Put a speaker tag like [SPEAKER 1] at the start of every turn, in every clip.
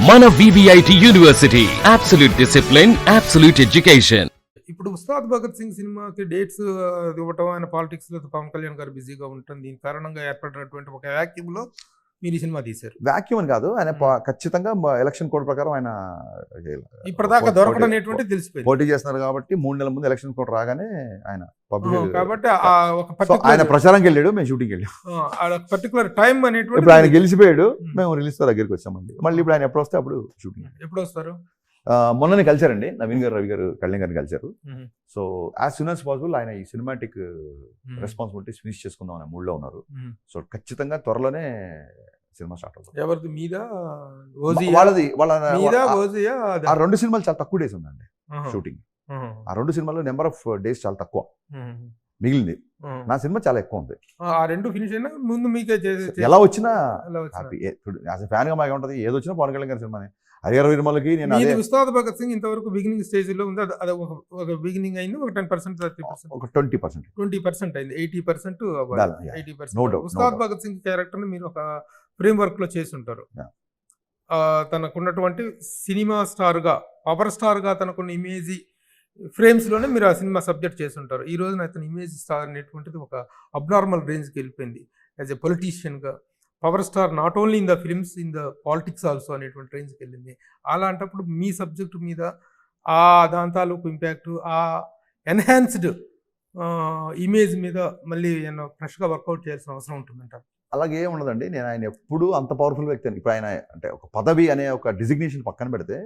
[SPEAKER 1] మన VVIT university absolute discipline, absolute education.
[SPEAKER 2] ఇప్పుడు ఉస్తాద్ భగత్ సింగ్ సినిమాకి డేట్స్ ఇవ్వటం, ఆయన పాలిటిక్స్ లో పవన్ కళ్యాణ్ గారు బిజీగా ఉంటుంది. దీని కారణంగా ఏర్పడినటువంటి ఒక వ్యాక్యూమ్ లో మీరు ఈ సినిమా తీశారు.
[SPEAKER 3] వ్యాక్యూమ్ అని కాదు, ఆయన ఖచ్చితంగా ఎలక్షన్ కోడ్ ప్రకారం ఆయన
[SPEAKER 2] ఇప్పటిదాకా దొరకడం అనేటువంటి తెలిసిపోయింది.
[SPEAKER 3] పోటీ చేస్తున్నారు కాబట్టి 3 నెలల ముందు ఎలక్షన్ కోడ్ రాగానే ఆయన పబ్లిక్
[SPEAKER 2] కాబట్టి
[SPEAKER 3] ఆయన ప్రచారంకి వెళ్ళాడు, మేము షూటింగ్ వెళ్ళాం.
[SPEAKER 2] పర్టికులర్ టైం అనేటువంటి
[SPEAKER 3] ఇప్పుడు ఆయన గెలిచిపోయాడు, మేము రిలీజ్ దగ్గరికి వచ్చామండి. మళ్ళీ ఇప్పుడు ఆయన ఎప్పుడు వస్తే అప్పుడు షూటింగ్.
[SPEAKER 2] ఎప్పుడు వస్తారు?
[SPEAKER 3] మొన్ననే కలిశారండి, నవీన్ గారు, రవి గారు, కళ్యాణ్ గారిని కలిశారు. So as soon as possible ఆయన ఈ సినిమాటిక్ రెస్పాన్సిబిలిటీస్ ఫినిష్ చేసుకుందాం అనే మూడ్లో ఉన్నారు. సో ఖచ్చితంగా త్వరలోనే సినిమా స్టార్ట్ అవుతుంది.
[SPEAKER 2] ఎవరిది? మీద
[SPEAKER 3] వాళ్ళది. ఆ 2 సినిమాలు చాలా తక్కువ డేస్ ఉందండి షూటింగ్. ఆ 2 సినిమాల్లో నెంబర్ ఆఫ్ డేస్ చాలా తక్కువ మిగిలింది. నా సినిమా చాలా ఎక్కువ ఉంది.
[SPEAKER 2] ఆ 2 ఫినిష్ అయినా ముందు మీకే
[SPEAKER 3] ఎలా వచ్చినా హ్యాపీ. యాజ్ ఫ్యాన్ గా మాకు ఉంటుంది, ఏది వచ్చినా పవన్ కళ్యాణ్ గారి సినిమానే. హరిహర నిర్మలకి నేను
[SPEAKER 2] ఉస్తాద్ భగత్ సింగ్ ఇంతవరకు బిగినింగ్ స్టేజ్ లో ఉంది. అది ఒక బిగినింగ్ అయింది, ఒక 10%, 30%,
[SPEAKER 3] ఒక 20%
[SPEAKER 2] అయింది. 80% ఉస్తాద్ భగత్ సింగ్ క్యారెక్టర్ ని మీరు ఒక ఫ్రేమ్ వర్క్ లో చేసి ఉంటారు. తనకున్నటువంటి సినిమా స్టార్ గా, పవర్ స్టార్ గా తనకున్న ఇమేజ్ ఫ్రేమ్స్ లోనే మీరు ఆ సినిమా సబ్జెక్ట్ చేసి ఉంటారు. ఈ రోజున అతని ఇమేజ్ స్టార్ అనేటువంటిది ఒక అబ్నార్మల్ రేంజ్కి వెళ్ళిపోయింది. యాజ్ ఎ పొలిటీషియన్ గా power star not only in the films, in the politics also అనేటువంటి రేంజ్కి వెళ్ళింది. అలాంటప్పుడు మీ సబ్జెక్టు మీద ఆ దాని తాలూకు ఇంపాక్ట్, ఆ ఎన్హాన్స్డ్ ఇమేజ్ మీద మళ్ళీ ఫ్రెష్గా వర్కౌట్ చేయాల్సిన అవసరం ఉంటుందంట.
[SPEAKER 3] అలాగే ఉండదండి. నేను ఆయన ఎప్పుడు అంత పవర్ఫుల్ వ్యక్తి అని, ఇప్పుడు ఆయన అంటే ఒక పదవి అనే ఒక డిజిగ్నేషన్ పక్కన పెడితే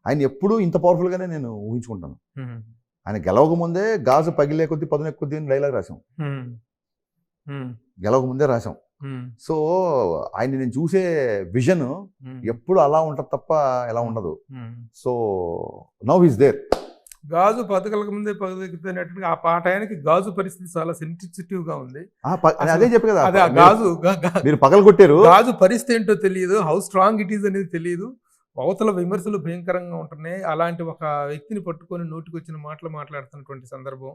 [SPEAKER 3] ఆయన ఎప్పుడూ ఇంత పవర్ఫుల్గానే నేను ఊహించుకుంటాను. ఆయన గెలవక ముందే గాజు పగిలే కొద్దీ పదునెక్కు కొద్దీ డైలాగ్ రాసాం. గెలవక ముందే రాసాం. సో ఆయన నేను చూసే విజన్ ఎప్పుడు అలా ఉంటుంది తప్ప ఎలా ఉండదు. So now is there.
[SPEAKER 2] గాజు పథకాలకు ముందే పదకెక్కుతున్నట్టుగా ఆ టయానికి గాజు పరిస్థితి చాలా సెన్సిటివ్ గా ఉంది.
[SPEAKER 3] అదే చెప్పు కదా,
[SPEAKER 2] గాజు
[SPEAKER 3] మీరు పగలు కొట్టారు.
[SPEAKER 2] గాజు పరిస్థితి ఏంటో తెలియదు, హౌ స్ట్రాంగ్ ఇట్ ఈస్ అనేది తెలియదు. అవతల విమర్శలు భయంకరంగా ఉంటున్నాయి. అలాంటి ఒక వ్యక్తిని పట్టుకొని నోటికి వచ్చిన మాటలు మాట్లాడుతున్నటువంటి సందర్భం,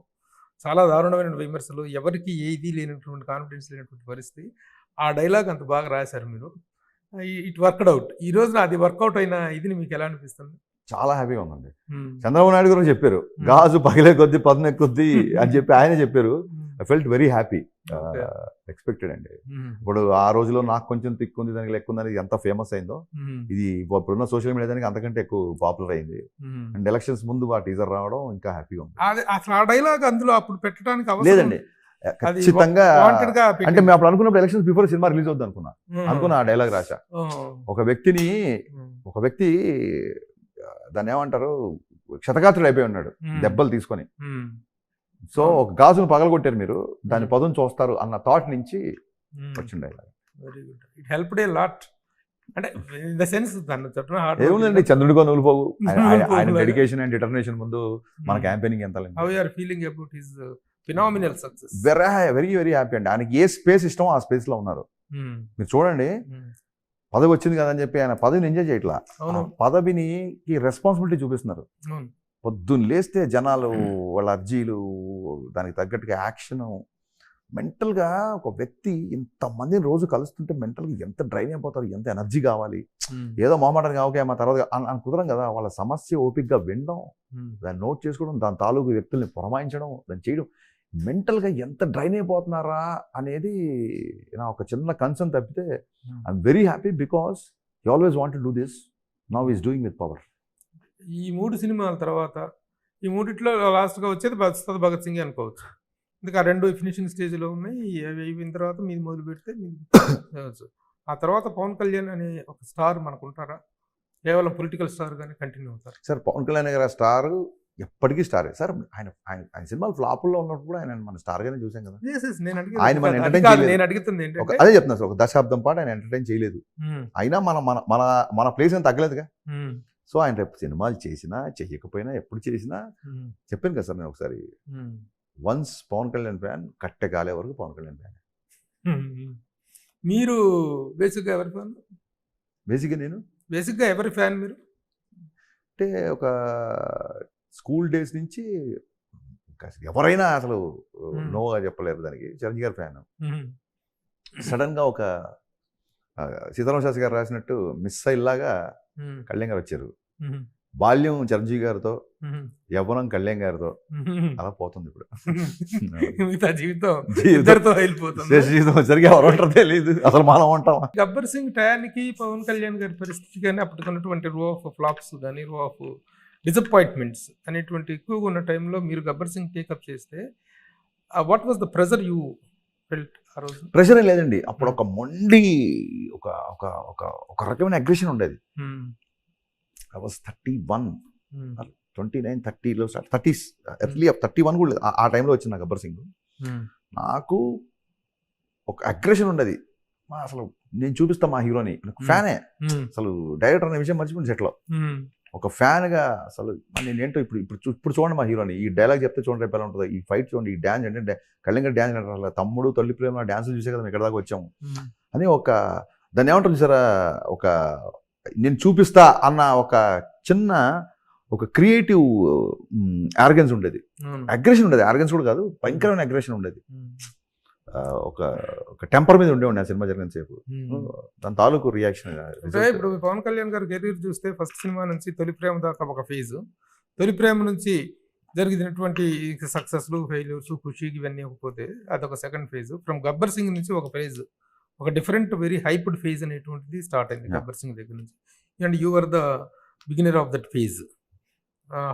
[SPEAKER 2] చాలా దారుణమైన విమర్శలు, ఎవరికి ఏది లేనటువంటి కాన్ఫిడెన్స్ లేనటువంటి పరిస్థితి. ఆ డైలాగ్ అంత బాగా రాశారు మీరు. It worked out. ఈ రోజున అది వర్కౌట్ అయిన ఇది మీకు ఎలా అనిపిస్తుంది?
[SPEAKER 3] చాలా హ్యాపీగా ఉందండి. చంద్రబాబు నాయుడు గారు చెప్పారు గాజు పగిలే కొద్దీ పదునెక్కు కొద్దీ అని చెప్పి ఆయన చెప్పారు. I felt very happy. Expected అండి. ఇప్పుడు ఆ రోజులో నాకు కొంచెం తిక్కుంది, దానికి లెక్క ఉందని ఎంత ఫేమస్ అయిందో, ఇది ఇప్పుడున్న సోషల్ మీడియా దానికి అంతకంటే ఎక్కువ పాపులర్ అయింది. అండ్ ఎలక్షన్స్ ముందు ఆ టీజర్ రావడం ఇంకా హ్యాపీగా ఉంది.
[SPEAKER 2] అసలు ఆ డైలాగ్ అందులో అప్పుడు పెట్టడానికి
[SPEAKER 3] లేదండి, ఖచ్చితంగా. అంటే మేము అప్పుడు అనుకున్నప్పుడు ఎలక్షన్స్ బిఫోర్ సినిమా రిలీజ్ అవుద్ది అనుకున్నా ఆ డైలాగ్ రాశా. ఒక వ్యక్తి దాన్ని ఏమంటారు, క్షతగాత్రుడు అయిపోయి ఉన్నాడు దెబ్బలు తీసుకొని. సో ఒక గాజును పగలగొట్టారు మీరు, దాని పదును చూస్తారు అన్న థాట్ నుంచి వచ్చిన dialogue.
[SPEAKER 2] Very good. It helped a lot. అంటే ఇన్ ద సెన్స్
[SPEAKER 3] ఏముందండి, చంద్రుడిగా నూలుపోవు. ఆయన డెడికేషన్ అండ్ డిటర్మినేషన్ ముందు మన క్యాంపెయినింగ్ ఎంత.
[SPEAKER 2] How you are feeling about his phenomenal success?
[SPEAKER 3] Very very happy అండి. ఆయనకి ఏ స్పేస్ ఇష్టమో ఆ స్పేస్ లో ఉన్నారు. మీరు చూడండి, పదవి వచ్చింది కదా అని చెప్పి ఆయన పదవిని ఎంజాయ్ చేయట్లా, పదవిని రెస్పాన్సిబిలిటీ చూపిస్తున్నారు. పొద్దున్న లేస్తే జనాలు వాళ్ళ అర్జీలు, దానికి తగ్గట్టుగా యాక్షన్. మెంటల్గా ఒక వ్యక్తి ఇంతమందిని రోజు కలుస్తుంటే మెంటల్గా ఎంత డ్రైన్ అయిపోతారు, ఎంత ఎనర్జీ కావాలి. ఏదో మొహమాటానికి ఓకే మా తర్వాత అని కుదరం కదా. వాళ్ళ సమస్య ఓపికగా వినడం, దాన్ని నోట్ చేసుకోవడం, దాని తాలూకు వ్యక్తుల్ని పురమాయించడం, దాన్ని చేయడం, మెంటల్గా ఎంత డ్రైన్ అయిపోతున్నారా అనేది నా ఒక చిన్న కన్సర్న్. తప్పితే I'm very happy because he always want to do this. Now is doing with power.
[SPEAKER 2] ఈ 3 సినిమాల తర్వాత ఈ 3ట్లో లాస్ట్గా వచ్చేది ఉస్తాద్ భగత్ సింగ్ అనుకోవచ్చు. ఇంకా 2 ఫినిషింగ్ స్టేజ్లో ఉన్నాయి. అయిపోయిన తర్వాత మీరు మొదలు పెడితే ఆ తర్వాత పవన్ కళ్యాణ్ అనే ఒక స్టార్ మనకు ఉంటారా? కేవలం పొలిటికల్ స్టార్ గానే కంటిన్యూ అవుతారు?
[SPEAKER 3] సార్ పవన్ కళ్యాణ్ గారు స్టార్ ఎప్పటికీ స్టారే సార్. ఆయన సినిమాలు ఫ్లాపుల్లో ఉన్నప్పుడు కూడా ఆయన మన స్టార్ గానే చూసాం కదా. ఆయన మన ఎంటర్టైన్
[SPEAKER 2] అడుగుతుంది
[SPEAKER 3] అదే చెప్తున్నా సార్, ఒక దశాబ్దం పాటు ఆయన ఎంటర్టైన్ చేయలేదు. అయినా మన ప్లేస్ ఏం తగ్గలేదుగా. సో ఆయన రేపు సినిమాలు చేసినా చేయకపోయినా ఎప్పుడు చేసినా చెప్పాను కదా సార్ నేను ఒకసారి, వన్స్ పవన్ కళ్యాణ్ ఫ్యాన్ కట్టె కాలే వరకు పవన్ కళ్యాణ్ ఫ్యాన్.
[SPEAKER 2] మీరు బేసిక్గా ఎవరి ఫ్యాన్? బేసిక్గా ఎవరి ఫ్యాన్ మీరు?
[SPEAKER 3] అంటే ఒక స్కూల్ డేస్ నుంచి ఎవరైనా అసలు నోగా చెప్పలేరు దానికి. చిరంజీవి గారి ఫ్యాన్. సడన్గా ఒక సీతారామ శాస్త్రి గారు రాసినట్టు మిస్సైల్ లాగా కళ్యాణ్ గారు వచ్చారు. బాల్యం చిరంజీవి గారితో, యవ్వనం కళ్యాణ్ గారితో అలా పోతుంది ఇప్పుడు.
[SPEAKER 2] మిగతా జీవితం ఇద్దరితో వెళ్ళిపోతుంది.
[SPEAKER 3] జీవితం సరిగా ఎవరు తెలియదు, అసలు మనం ఉంటాం.
[SPEAKER 2] గబ్బర్ సింగ్ టయానికి పవన్ కళ్యాణ్ గారి పరిస్థితి కానీ అప్పటికున్నటువంటి రో ఆఫ్ ఫ్లాప్స్ కానీ రో ఆఫ్ డిసప్పాయింట్మెంట్స్ అనేటువంటి ఎక్కువగా ఉన్న టైంలో మీరు గబ్బర్ సింగ్ టేకప్ చేస్తే what was the pressure you felt ఆ రోజు?
[SPEAKER 3] ప్రెషర్ లేదండి, అప్పుడు ఒక మొండి ఒక ఒక ఒక ఒక రకమైన అగ్రెషన్ ఉండేది. I was 31, 29, 30లో స్టార్ట్, 30s ఎర్లీ 31 కూడా ఆ టైంలో వచ్చింది నాకు గబ్బర్ సింగ్. నాకు ఒక అగ్రెషన్ ఉండేది. అసలు నేను చూపిస్తా మా హీరోని, ఫ్యానే అసలు. డైరెక్టర్ అనే విషయం మర్చిపోయింది సెట్లో. ఒక ఫ్యాన్గా అసలు నేనేంటో ఇప్పుడు చూడండి మా హీరోని, ఈ డైలాగ్ చెప్తే చూడండి రేపు ఎలా ఉంటుందో, ఈ ఫైట్ చూడండి, ఈ డ్యాన్స్ అంటే కళ్యాణ్ గారు డ్యాన్స్ అంటే తమ్ముడు తల్లి ప్రేమ డ్యాన్స్ చూసే కదా మేము ఇక్కడ దాకా వచ్చాము అని ఒక దాన్ని ఏమంటారు చూసారా, ఒక నేను చూపిస్తా అన్న ఒక చిన్న ఒక క్రియేటివ్ ఆర్గన్స్ ఉండేది, అగ్రెషన్ ఉండేది. ఆర్గన్స్ కూడా కాదు, భయంకరమైన అగ్రెషన్ ఉండేది. ఒక ఒక టెంపర్ మీద ఉండే ఆ సినిమా జరిగిన సేపు, దాని తాలూకు రియాక్షన్.
[SPEAKER 2] ఇప్పుడు పవన్ కళ్యాణ్ గారి కెరీర్ చూస్తే ఫస్ట్ సినిమా నుంచి తొలి ప్రేమ దాకా ఒక ఫేజు, తొలి ప్రేమ నుంచి జరిగినటువంటి సక్సెస్లు ఫెయిల్యూర్స్ ఖుషీకి ఇవన్నీ ఇవ్వకపోతే అదొక second phase. From Gabbar Singh నుంచి ఒక ఫేజ్, ఒక డిఫరెంట్ వెరీ హైప్డ్ ఫేజ్ అనేటువంటిది స్టార్ట్ అయింది గబ్బర్ సింగ్ దగ్గర నుంచి. And you are the beginner of that phase.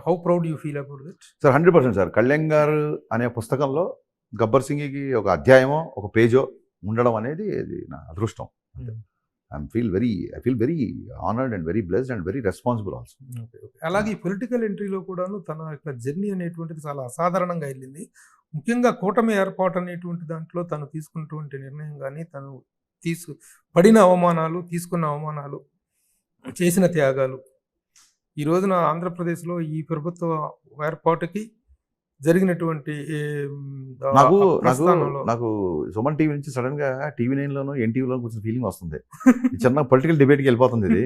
[SPEAKER 2] How proud you feel about that?
[SPEAKER 3] Sir 100% sir. Kalyan గారు అనే పుస్తకంలో గబ్బర్ సింగ్కి ఒక అధ్యాయమో ఒక పేజో ఉండడం అనేది నా అదృష్టం. I feel very honoured and very blessed and very responsible also.
[SPEAKER 2] అలాగే ఈ పొలిటికల్ ఎంట్రీలో కూడాను తన యొక్క జర్నీ అనేటువంటిది చాలా అసాధారణంగా వెళ్ళింది. ముఖ్యంగా కూటమి ఏర్పాటు అనేటువంటి దాంట్లో తను తీసుకున్నటువంటి నిర్ణయం కానీ, తను పడిన అవమానాలు, తీసుకున్న అవమానాలు, చేసిన త్యాగాలు, ఈ రోజున ఆంధ్రప్రదేశ్లో ఈ ప్రభుత్వ ఏర్పాటుకి జరిగినటువంటి
[SPEAKER 3] నాకు సుమన్ టీవీ నుంచి సడన్ గా TV9లోనూ NTVలో కూర్చొని ఫీలింగ్ వస్తుంది. చిన్న పొలిటికల్ డిబేట్కి వెళ్ళిపోతుంది ఇది.